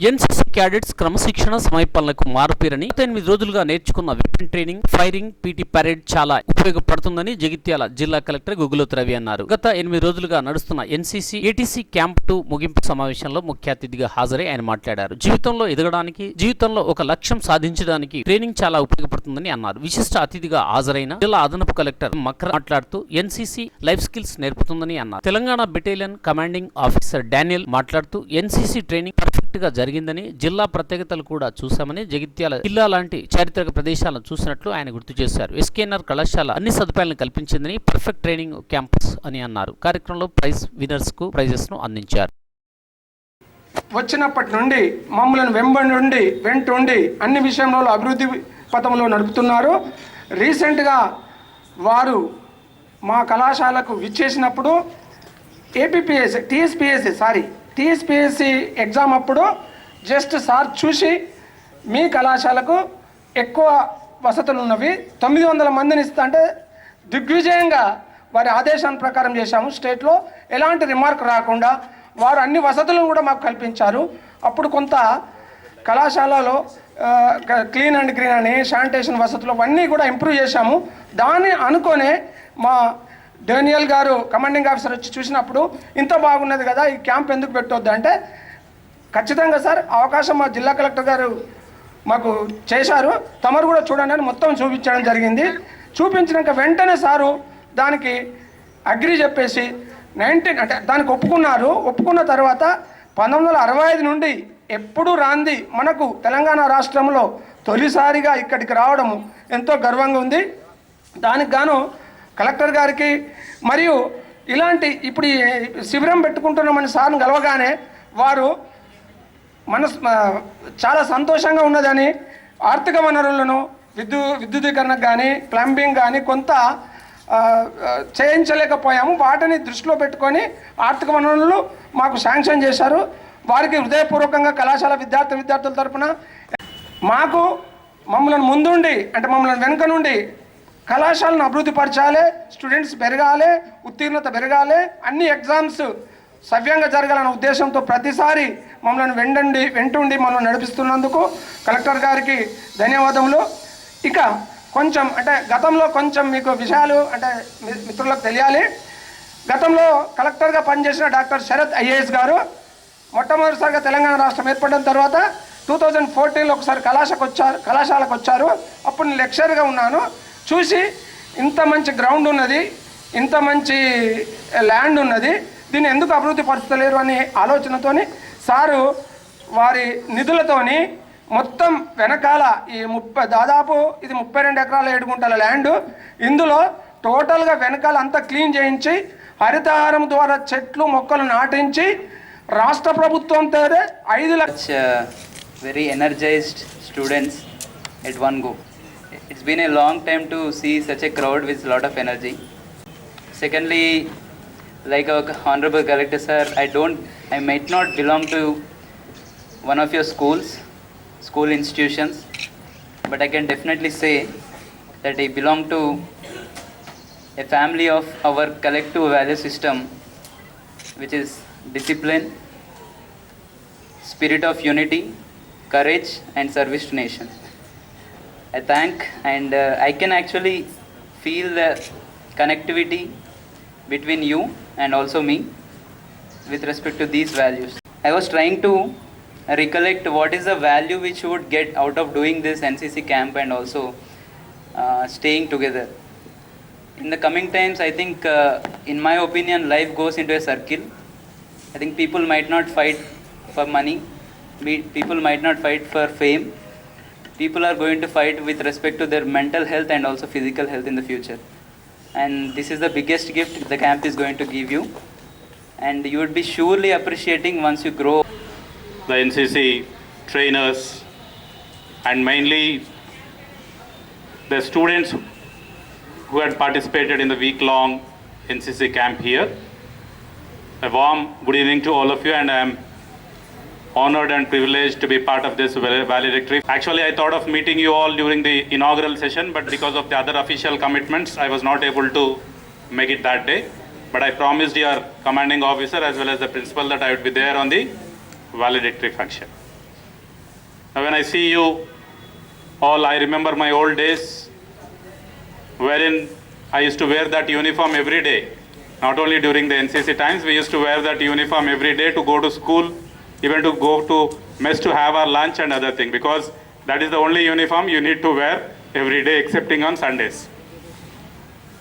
NCC cadets క్రమశిక్షణ సమయపాలనకు మారుపేరని గత 8 రోజులుగా నేర్చుకున్న weapon training, firing, PT parade చాలా ఉపయోగపడుతుందని జగిత్యాల జిల్లా కలెక్టర్ గుగులోత్ రవి అన్నారు. గత 8 రోజులుగా నడుస్తున్న ఎన్సీసీ ఏటీసీ క్యాంప్ 2 ముగింపు సమావేశంలో ముఖ్య అతిథిగా హాజరై ఆయన మాట్లాడారు. జీవితంలో ఎదగడానికి, జీవితంలో ఒక లక్ష్యం సాధించడానికి ట్రైనింగ్ చాలా ఉపయోగపడుతుందని అన్నారు. విశిష్ట అతిథిగా హాజరైన జిల్లా అదనపు కలెక్టర్ మక్ర మాట్లాడుతూ ఎన్సీసీ లైఫ్ స్కిల్స్ నేర్పుతుందని అన్నారు. Telangana battalion commanding officer Daniel మాట్లాడుతూ ఎన్సీసీ ట్రైనింగ్ పర్ఫెక్ట్ గా జరిగిందని, జిల్లా ప్రత్యేకతలు కూడా చూశామని, జగిత్యాల జిల్లా లాంటి చారిత్రక ప్రదేశాలను చూసినట్లు ఆయన గుర్తు చేశారు. SKNR కళాశాల అన్ని సదుపాయాలను కల్పించిందని, పర్ఫెక్ట్ ట్రైనింగ్ క్యాంపస్ అని అన్నారు. కార్యక్రమంలో ప్రైజ్ విన్నర్స్ కు ప్రైజెస్ ను అందించారు. వచ్చినప్పటి నుండి మమ్మల్ని వెంటుండి అన్ని విషయంలో అభివృద్ధి పథంలో నడుపుతున్నారు. రీసెంట్గా వారు మా కళాశాలకు విచ్చేసినప్పుడు టీఎస్పీఎస్సీ ఎగ్జామ్ అప్పుడు జస్ట్ సార్ చూసి మీ కళాశాలకు ఎక్కువ వసతులు ఉన్నవి 900 మందిని ఇస్తా అంటే దిగ్విజయంగా వారి ఆదేశాన్ని ప్రకారం చేశాము. స్టేట్లో ఎలాంటి రిమార్క్ రాకుండా వారు అన్ని వసతులను కూడా మాకు కల్పించారు. అప్పుడు కొంత కళాశాలలో క్లీన్ అండ్ గ్రీన్ అని శానిటేషన్ వసతులు అవన్నీ కూడా ఇంప్రూవ్ చేశాము. దాన్ని అనుకొనే మా డానియల్ గారు కమాండింగ్ ఆఫీసర్ వచ్చి చూసినప్పుడు ఇంత బాగున్నది కదా, ఈ క్యాంప్ ఎందుకు పెట్టొద్దు అంటే, ఖచ్చితంగా సార్ అవకాశం మా జిల్లా కలెక్టర్ గారు మాకు చేశారు, తమరు కూడా చూడండి అని మొత్తం చూపించడం జరిగింది. చూపించినాక వెంటనే సారు దానికి అగ్రి చెప్పేసి అంటే దానికి ఒప్పుకున్నారు. ఒప్పుకున్న తర్వాత 1965 నుండి ఎప్పుడు రాంది మనకు తెలంగాణ రాష్ట్రంలో తొలిసారిగా ఇక్కడికి రావడము ఎంతో గర్వంగా ఉంది. దానికి గాను కలెక్టర్ గారికి మరియు ఇలాంటి ఇప్పుడు శిబిరం పెట్టుకుంటున్నామని సార్ని కలవగానే వారు చాలా సంతోషంగా ఉన్నదని, ఆర్థిక వనరులను విద్యుదీకరణకు కానీ ప్లంబింగ్ కానీ కొంత చేయించలేకపోయాము. వాటిని దృష్టిలో పెట్టుకొని ఆర్థిక వనరులు మాకు శాంక్షన్ చేశారు. వారికి హృదయపూర్వకంగా కళాశాల విద్యార్థుల తరపున మమ్మల్ని ముందుండి అంటే మమ్మల్ని వెనుక నుండి కళాశాలను అభివృద్ధి పరచాలి, స్టూడెంట్స్ పెరగాలి, ఉత్తీర్ణత పెరగాలి, అన్ని ఎగ్జామ్స్ సవ్యంగా జరగాలన్న ఉద్దేశంతో ప్రతిసారి మమ్మల్ని వెంటుండి మమ్మల్ని నడిపిస్తున్నందుకు కలెక్టర్ గారికి ధన్యవాదములు. ఇక కొంచెం అంటే గతంలో కొంచెం మీకు విషయాలు అంటే మిత్రులకు తెలియాలి. గతంలో కలెక్టర్గా పనిచేసిన డాక్టర్ శరత్ IAS గారు మొట్టమొదటిసారిగా తెలంగాణ రాష్ట్రం ఏర్పడిన తర్వాత 2014లో ఒకసారి కళాశాలకు వచ్చారు. అప్పుడు నేను లెక్చరర్గా ఉన్నాను. చూసి ఇంత మంచి గ్రౌండ్ ఉన్నది, ఇంత మంచి ల్యాండ్ ఉన్నది, దీన్ని ఎందుకు అభివృద్ధి పరచలేరు అనే ఆలోచనతోని సారు వారి నిధులతోని మొత్తం వెనకాల ఈ దాదాపు ఇది 32 ఎకరాల 7 గుంటల ల్యాండ్, ఇందులో టోటల్గా వెనకాల అంతా క్లీన్ చేయించి హరితహారం ద్వారా చెట్లు మొక్కలు నాటించి రాష్ట్ర ప్రభుత్వంతో 5 లక్ష very energized students at one go. It's been a long time to see such a crowd with a lot of energy. Secondly, like our honorable collector sir, I might not belong to one of your school institutions, but I can definitely say that I belong to a family of our collective value system, which is discipline, spirit of unity, courage and service to nation. I thank and I can actually feel the connectivity between you and also me with respect to these values. I was trying to recollect what is the value which you would get out of doing this NCC camp and also staying together. In the coming times, I think in my opinion life goes into a circle. I think people might not fight for money, people might not fight for fame. People are going to fight with respect to their mental health and also physical health in the future. And this is the biggest gift the camp is going to give you. And you would be surely appreciating once you grow. The NCC trainers and mainly the students who had participated in the week-long NCC camp here. A warm good evening to all of you, and I am honored and privileged to be part of this valedictory. Actually, I thought of meeting you all during the inaugural session, but because of the other official commitments, I was not able to make it that day. But I promised your commanding officer as well as the principal that I would be there on the valedictory function. When I see you all, I remember my old days wherein I used to wear that uniform every day. Not only during the NCC times, we used to wear that uniform every day to go to school, even to go to mess to have our lunch and other thing, because that is the only uniform you need to wear every day excepting on Sundays.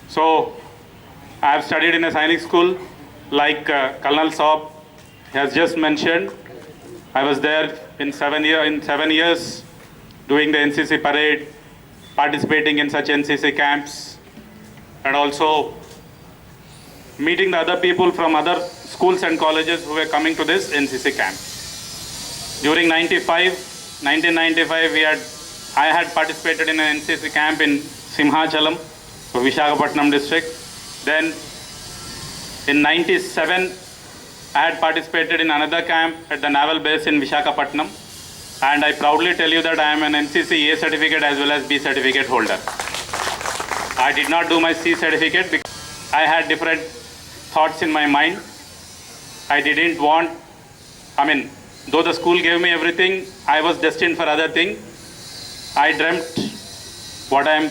So I have studied in a Sainik school like Colonel Saab has just mentioned. I was there in 7 years doing the NCC parade, participating in such NCC camps, and also meeting the other people from other schools and colleges who were coming to this NCC camp. During 1995, I had participated in an NCC camp in Simhachalam, Visakhapatnam district. Then in 97, I had participated in another camp at the naval base in Visakhapatnam. And I proudly tell you that I am an NCC A certificate as well as B certificate holder. I did not do my C certificate because I had different thoughts in my mind. I didn't want, though the school gave me everything, I was destined for other things. I dreamt what I am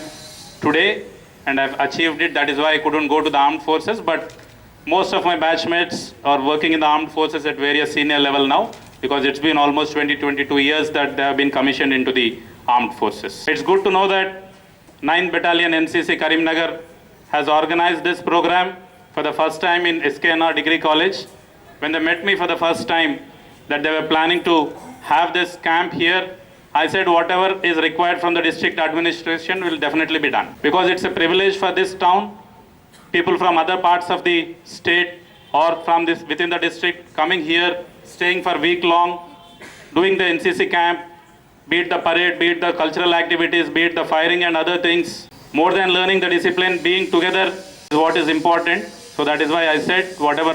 today and I've achieved it. That is why I couldn't go to the armed forces, but most of my batchmates are working in the armed forces at various senior level now, because it's been almost 22 years that they have been commissioned into the armed forces. It's good to know that 9th Battalion NCC Karimnagar has organized this program for the first time in SKNR Degree College. When they met me for the first time that they were planning to have this camp here, I said whatever is required from the district administration will definitely be done. Because it's a privilege for this town, people from other parts of the state or from this within the district coming here, staying for a week long, doing the NCC camp, be it the parade, be it the cultural activities, be it the firing and other things. More than learning the discipline, being together is what is important. So that is why I said whatever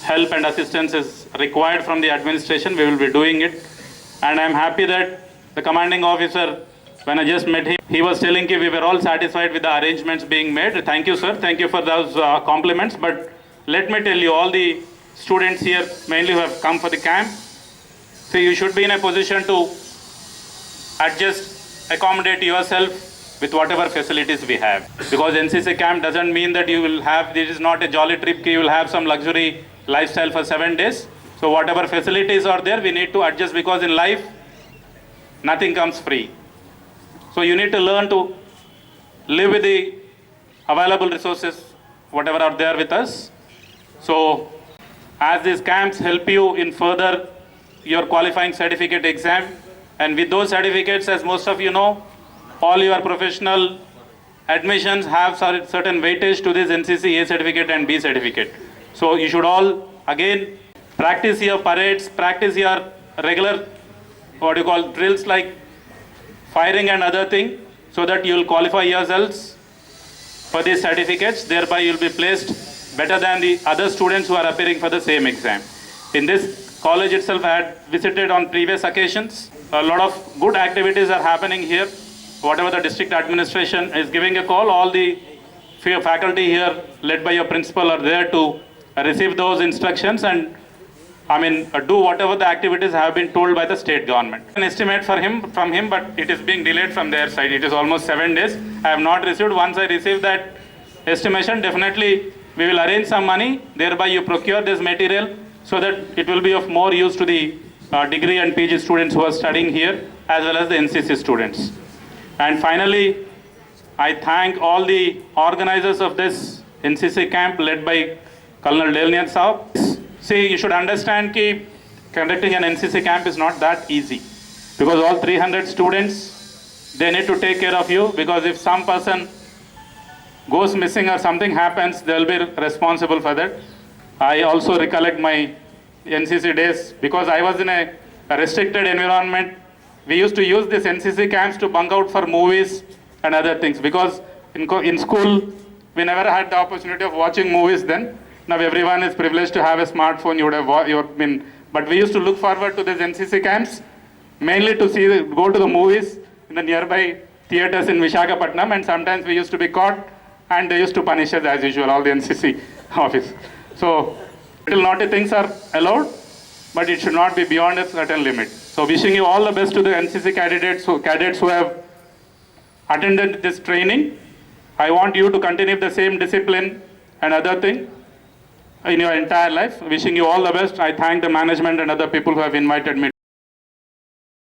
help and assistance is required from the administration, we will be doing it. And I'm happy that the commanding officer, when I just met him, he was telling me we were all satisfied with the arrangements being made. Thank you, sir. Thank you for those compliments. But let me tell you, all the students here, mainly who have come for the camp, so you should be in a position to adjust, accommodate yourself with whatever facilities we have. Because NCC camp doesn't mean that you will have, this is not a jolly trip, you will have some luxury lifestyle for 7 days. So whatever facilities are there, we need to adjust, because in life, nothing comes free. So you need to learn to live with the available resources, whatever are there with us. So as these camps help you in further your qualifying certificate exam, and with those certificates, as most of you know, all your professional admissions have certain weightage to this NCC A certificate and B certificate. So you should all, again, practice your parades, practice your regular, drills like firing and other thing, so that you will qualify yourselves for these certificates. Thereby you will be placed better than the other students who are appearing for the same exam. In this college itself, I had visited on previous occasions. A lot of good activities are happening here. Whatever the district administration is giving a call, all the faculty here, led by your principal, are there to receive those instructions and do whatever the activities have been told by the state government. An estimate from him, but it is being delayed from their side. It is almost 7 days. I have not received. Once I receive that estimation, definitely we will arrange some money. Thereby you procure this material so that it will be of more use to the degree and PG students who are studying here, as well as the NCC students. And finally, I thank all the organizers of this NCC camp led by Colonel Delnian Saab. See, you should understand that conducting an NCC camp is not that easy, because all 300 students, they need to take care of you, because if some person goes missing or something happens, they will be responsible for that. I also recollect my NCC days, because I was in a restricted environment. We used to use these NCC camps to bunk out for movies and other things, because in school, we never had the opportunity of watching movies then. Now everyone is privileged to have a smartphone. But we used to look forward to these NCC camps, mainly to go to the movies in the nearby theaters in Visakhapatnam, and sometimes we used to be caught and they used to punish us as usual, all the NCC office. So little naughty things are allowed, but it should not be beyond a certain limit. So wishing you all the best to the NCC cadets who have attended this training. I want you to continue the same discipline and other thing in your entire life. Wishing you all the best. I thank the management and other people who have invited me